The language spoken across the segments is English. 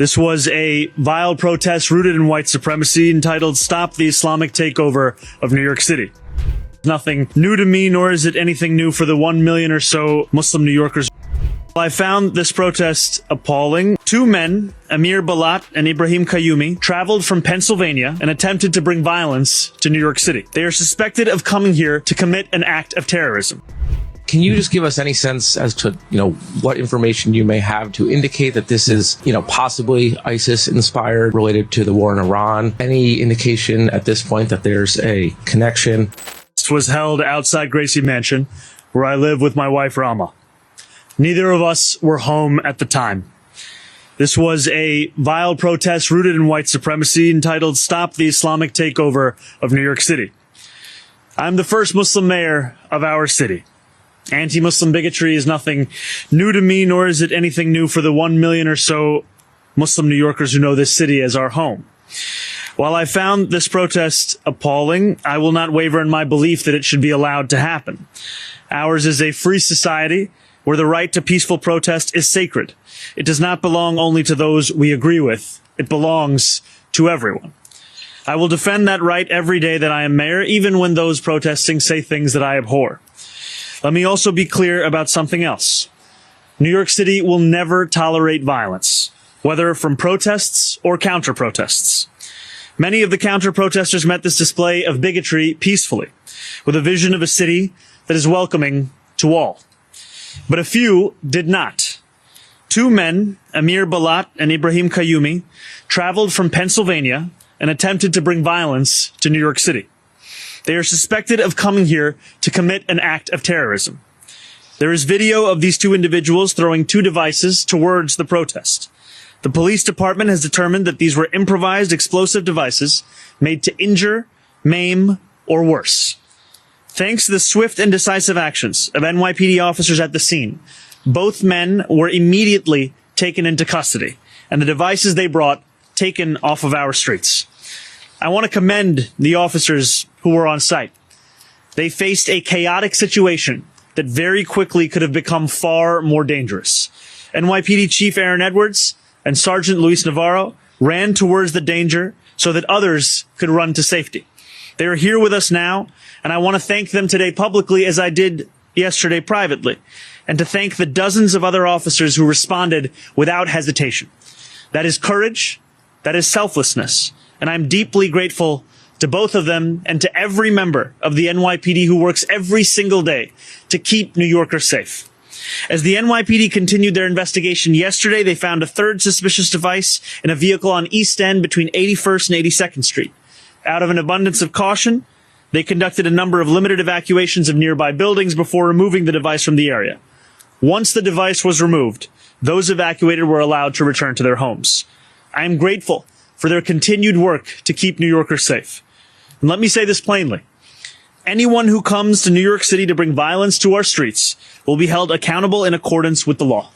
This was a vile protest rooted in white supremacy entitled Stop the Islamic Takeover of New York City. Nothing new to me, nor is it anything new for the 1 million or so Muslim New Yorkers. I found this protest appalling. Two men, Amir Balat and Ibrahim Qayyumi, traveled from Pennsylvania and attempted to bring violence to New York City. They are suspected of coming here to commit an act of terrorism. Can you just give us any sense as to, what information you may have to indicate that this is, possibly ISIS inspired, related to the war in Iran? Any indication at this point that there's a connection? This was held outside Gracie Mansion, where I live with my wife, Rama. Neither of us were home at the time. This was a vile protest rooted in white supremacy entitled Stop the Islamic Takeover of New York City. I'm the first Muslim mayor of our city. Anti-Muslim bigotry is nothing new to me, nor is it anything new for the 1 million or so Muslim New Yorkers who know this city as our home. While I found this protest appalling, I will not waver in my belief that it should be allowed to happen. Ours is a free society where the right to peaceful protest is sacred. It does not belong only to those we agree with. It belongs to everyone. I will defend that right every day that I am mayor, even when those protesting say things that I abhor. Let me also be clear about something else. New York City will never tolerate violence, whether from protests or counter-protests. Many of the counter-protesters met this display of bigotry peacefully, with a vision of a city that is welcoming to all. But a few did not. Two men, Amir Balat and Ibrahim Qayyumi, traveled from Pennsylvania and attempted to bring violence to New York City. They are suspected of coming here to commit an act of terrorism. There is video of these two individuals throwing two devices towards the protest. The police department has determined that these were improvised explosive devices made to injure, maim, or worse. Thanks to the swift and decisive actions of NYPD officers at the scene, both men were immediately taken into custody, and the devices they brought taken off of our streets. I want to commend the officers who were on site. They faced a chaotic situation that very quickly could have become far more dangerous. NYPD Chief Aaron Edwards and Sergeant Luis Navarro ran towards the danger so that others could run to safety. They are here with us now, and I want to thank them today publicly as I did yesterday privately, and to thank the dozens of other officers who responded without hesitation. That is courage, that is selflessness, and I'm deeply grateful to both of them and to every member of the NYPD who works every single day to keep New Yorkers safe. As the NYPD continued their investigation yesterday, they found a third suspicious device in a vehicle on East End between 81st and 82nd Street. Out of an abundance of caution, they conducted a number of limited evacuations of nearby buildings before removing the device from the area. Once the device was removed, those evacuated were allowed to return to their homes. I am grateful for their continued work to keep New Yorkers safe. And let me say this plainly. Anyone who comes to New York City to bring violence to our streets will be held accountable in accordance with the law.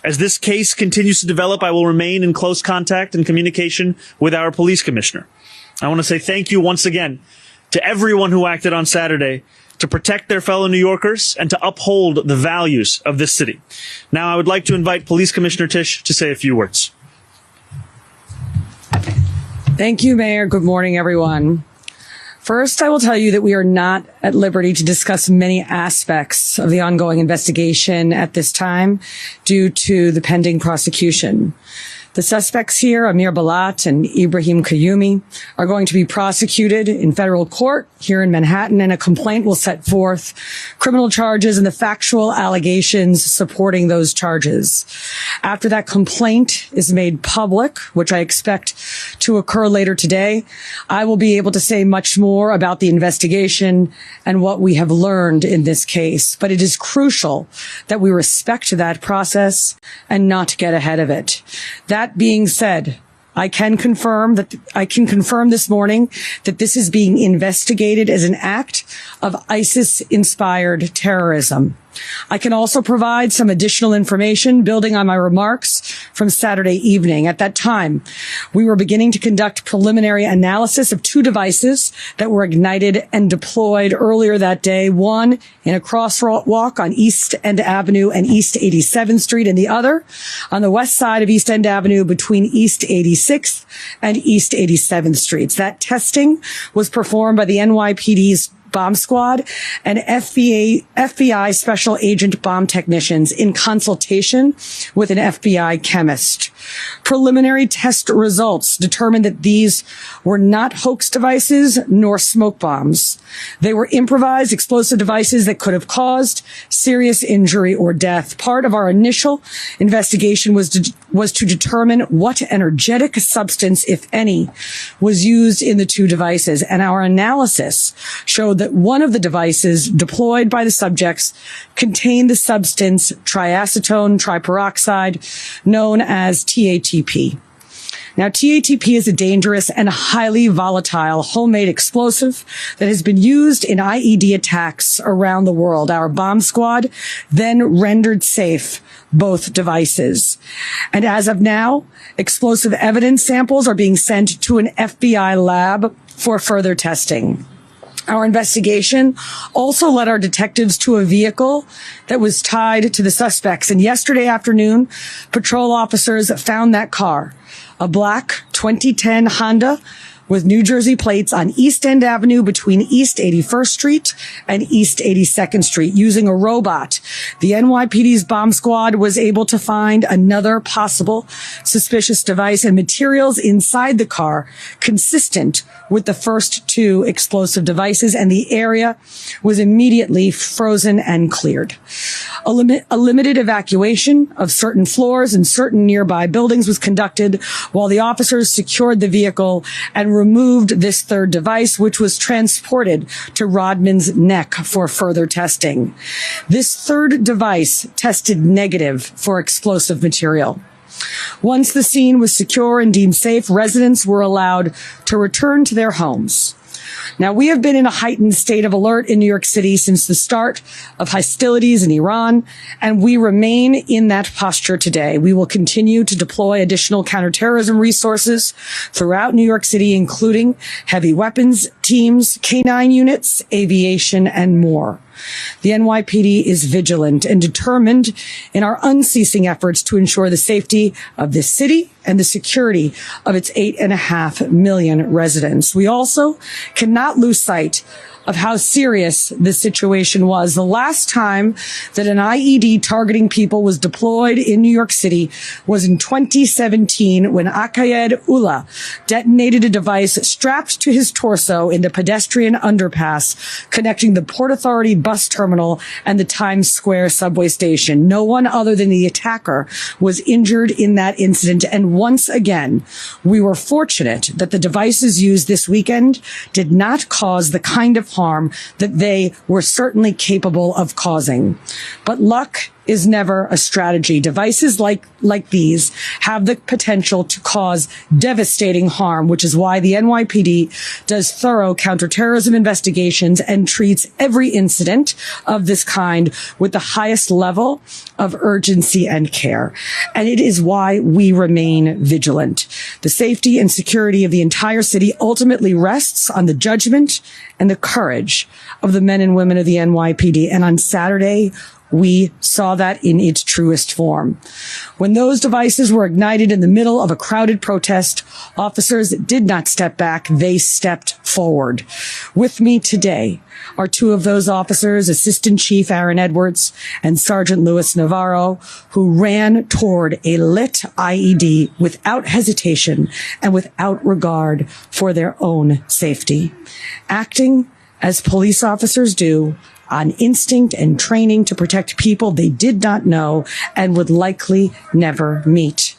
As this case continues to develop, I will remain in close contact and communication with our police commissioner. I want to say thank you once again to everyone who acted on Saturday to protect their fellow New Yorkers and to uphold the values of this city. Now, I would like to invite Police Commissioner Tisch to say a few words. Thank you, Mayor. Good morning, everyone. First, I will tell you that we are not at liberty to discuss many aspects of the ongoing investigation at this time due to the pending prosecution. The suspects here, Amir Balat and Ibrahim Qayyumi, are going to be prosecuted in federal court here in Manhattan, and a complaint will set forth criminal charges and the factual allegations supporting those charges. After that complaint is made public, which I expect to occur later today, I will be able to say much more about the investigation and what we have learned in this case. But it is crucial that we respect that process and not get ahead of it. That being said, I can confirm this morning that this is being investigated as an act of ISIS-inspired terrorism. I can also provide some additional information building on my remarks from Saturday evening. At that time, we were beginning to conduct preliminary analysis of two devices that were ignited and deployed earlier that day, one in a crosswalk on East End Avenue and East 87th Street, and the other on the west side of East End Avenue between East 86th and East 87th Streets. That testing was performed by the NYPD's bomb squad and FBI special agent bomb technicians in consultation with an FBI chemist. Preliminary test results determined that these were not hoax devices nor smoke bombs. They were improvised explosive devices that could have caused serious injury or death. Part of our initial investigation was to determine what energetic substance, if any, was used in the two devices. And our analysis showed that one of the devices deployed by the subjects contained the substance triacetone triperoxide, known as TATP. Now, TATP is a dangerous and highly volatile homemade explosive that has been used in IED attacks around the world. Our bomb squad then rendered safe both devices. And as of now, explosive evidence samples are being sent to an FBI lab for further testing. Our investigation also led our detectives to a vehicle that was tied to the suspects. And yesterday afternoon, patrol officers found that car, a black 2010 Honda with New Jersey plates on East End Avenue between East 81st Street and East 82nd Street. Using a robot, the NYPD's bomb squad was able to find another possible suspicious device and materials inside the car consistent with the first two explosive devices, and the area was immediately frozen and cleared. A limited evacuation of certain floors and certain nearby buildings was conducted while the officers secured the vehicle and removed this third device, which was transported to Rodman's neck for further testing. This third device tested negative for explosive material. Once the scene was secure and deemed safe, residents were allowed to return to their homes. Now, we have been in a heightened state of alert in New York City since the start of hostilities in Iran, and we remain in that posture today. We will continue to deploy additional counterterrorism resources throughout New York City, including heavy weapons teams, K-9 units, aviation, and more. The NYPD is vigilant and determined in our unceasing efforts to ensure the safety of this city and the security of its 8.5 million residents. We also cannot lose sight of how serious this situation was. The last time that an IED targeting people was deployed in New York City was in 2017 when Akayed Ullah detonated a device strapped to his torso in the pedestrian underpass connecting the Port Authority bus terminal and the Times Square subway station. No one other than the attacker was injured in that incident. And once again, we were fortunate that the devices used this weekend did not cause the kind of harm that they were certainly capable of causing. But luck is never a strategy. Devices like these have the potential to cause devastating harm, which is why the NYPD does thorough counterterrorism investigations and treats every incident of this kind with the highest level of urgency and care. And it is why we remain vigilant. The safety and security of the entire city ultimately rests on the judgment and the courage of the men and women of the NYPD. And on Saturday, we saw that in its truest form. When those devices were ignited in the middle of a crowded protest, officers did not step back, they stepped forward. With me today are two of those officers, Assistant Chief Aaron Edwards and Sergeant Louis Navarro, who ran toward a lit IED without hesitation and without regard for their own safety. Acting as police officers do, on instinct and training to protect people they did not know and would likely never meet.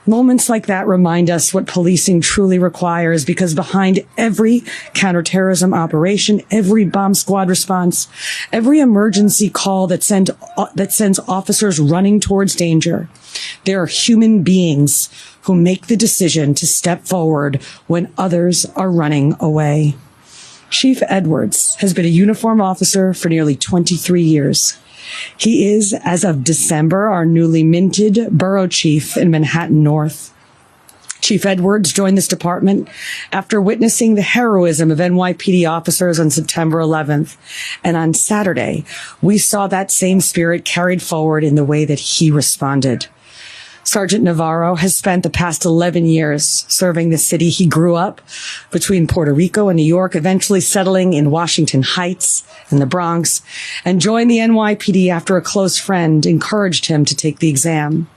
Moments like that remind us what policing truly requires, because behind every counterterrorism operation, every bomb squad response, every emergency call that sends officers running towards danger, there are human beings who make the decision to step forward when others are running away. Chief Edwards has been a uniformed officer for nearly 23 years. He is, as of December, our newly minted borough chief in Manhattan North. Chief Edwards joined this department after witnessing the heroism of NYPD officers on September 11th. And on Saturday, we saw that same spirit carried forward in the way that he responded. Sergeant Navarro has spent the past 11 years serving the city he grew up between Puerto Rico and New York, eventually settling in Washington Heights and the Bronx, and joined the NYPD after a close friend encouraged him to take the exam.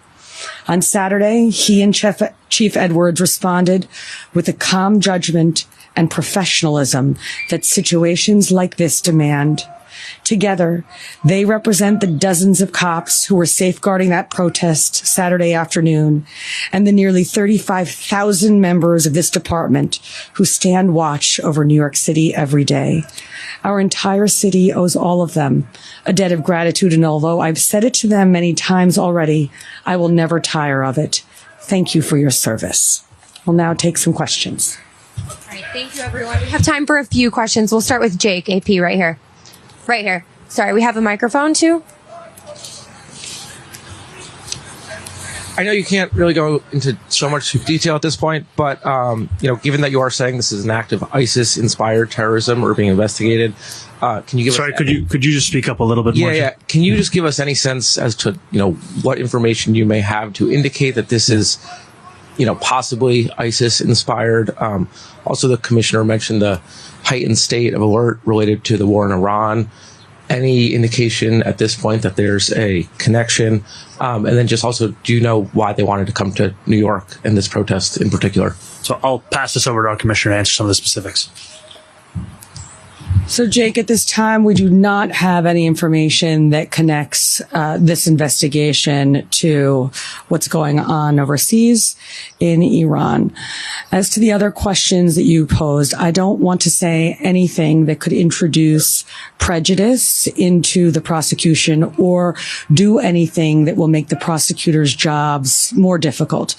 On Saturday, he and Chief Edwards responded with a calm judgment and professionalism that situations like this demand. Together, they represent the dozens of cops who were safeguarding that protest Saturday afternoon and the nearly 35,000 members of this department who stand watch over New York City every day. Our entire city owes all of them a debt of gratitude, and although I've said it to them many times already, I will never tire of it. Thank you for your service. We'll now take some questions. All right, thank you, everyone. We have time for a few questions. We'll start with Jake, AP, right here. Right here. Sorry, we have a microphone, too? I know you can't really go into so much detail at this point, but given that you are saying this is an act of ISIS-inspired terrorism or being investigated, can you give Sorry, us... could you just speak up a little bit more? Yeah. Can you just give us any sense as to, what information you may have to indicate that this is, possibly ISIS-inspired? Also, the commissioner mentioned the heightened state of alert related to the war in Iran. Any indication at this point that there's a connection? And then just also, do you know why they wanted to come to New York in this protest in particular? So I'll pass this over to our commissioner to answer some of the specifics. So, Jake, at this time, we do not have any information that connects this investigation to what's going on overseas in Iran. As to the other questions that you posed, I don't want to say anything that could introduce prejudice into the prosecution or do anything that will make the prosecutors' jobs more difficult.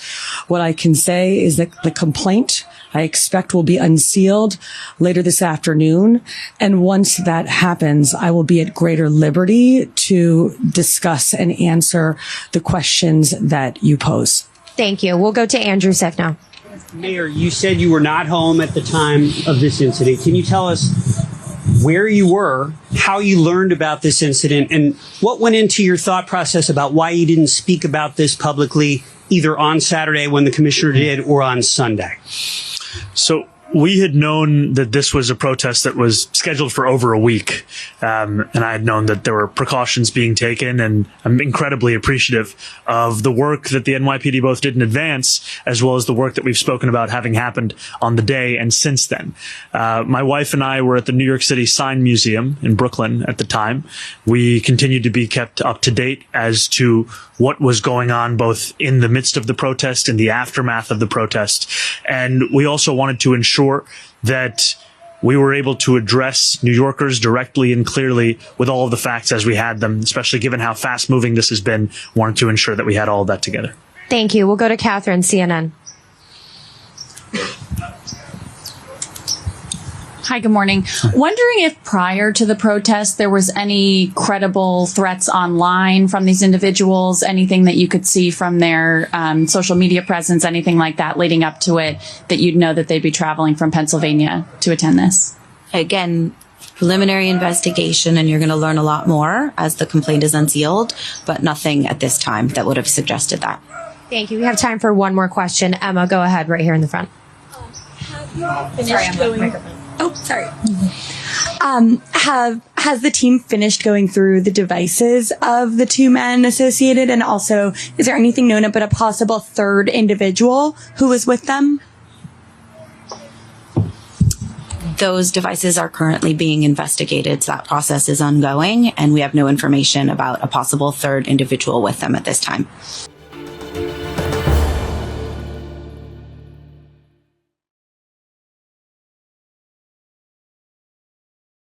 What I can say is that the complaint, I expect, will be unsealed later this afternoon. And once that happens, I will be at greater liberty to discuss and answer the questions that you pose. Thank you. We'll go to Andrew Sef now. Mayor, you said you were not home at the time of this incident. Can you tell us where you were, how you learned about this incident, and what went into your thought process about why you didn't speak about this publicly, either on Saturday when the commissioner did or on Sunday? So we had known that this was a protest that was scheduled for over a week. And I had known that there were precautions being taken, and I'm incredibly appreciative of the work that the NYPD both did in advance, as well as the work that we've spoken about having happened on the day and since then. My wife and I were at the New York City Sign Museum in Brooklyn at the time. We continued to be kept up to date as to what was going on both in the midst of the protest and the aftermath of the protest. And we also wanted to ensure that we were able to address New Yorkers directly and clearly with all of the facts as we had them, especially given how fast moving this has been. Wanted to ensure that we had all of that together. Thank you. We'll go to Catherine, CNN. Hi, good morning. Wondering if prior to the protest there was any credible threats online from these individuals, anything that you could see from their social media presence, anything like that leading up to it, that you'd know that they'd be traveling from Pennsylvania to attend this? Again, preliminary investigation, and you're going to learn a lot more as the complaint is unsealed, but nothing at this time that would have suggested that. Thank you. We have time for one more question. Emma, go ahead right here in the front. Has the team finished going through the devices of the two men associated? And also, is there anything known about a possible third individual who was with them? Those devices are currently being investigated, so that process is ongoing, and we have no information about a possible third individual with them at this time.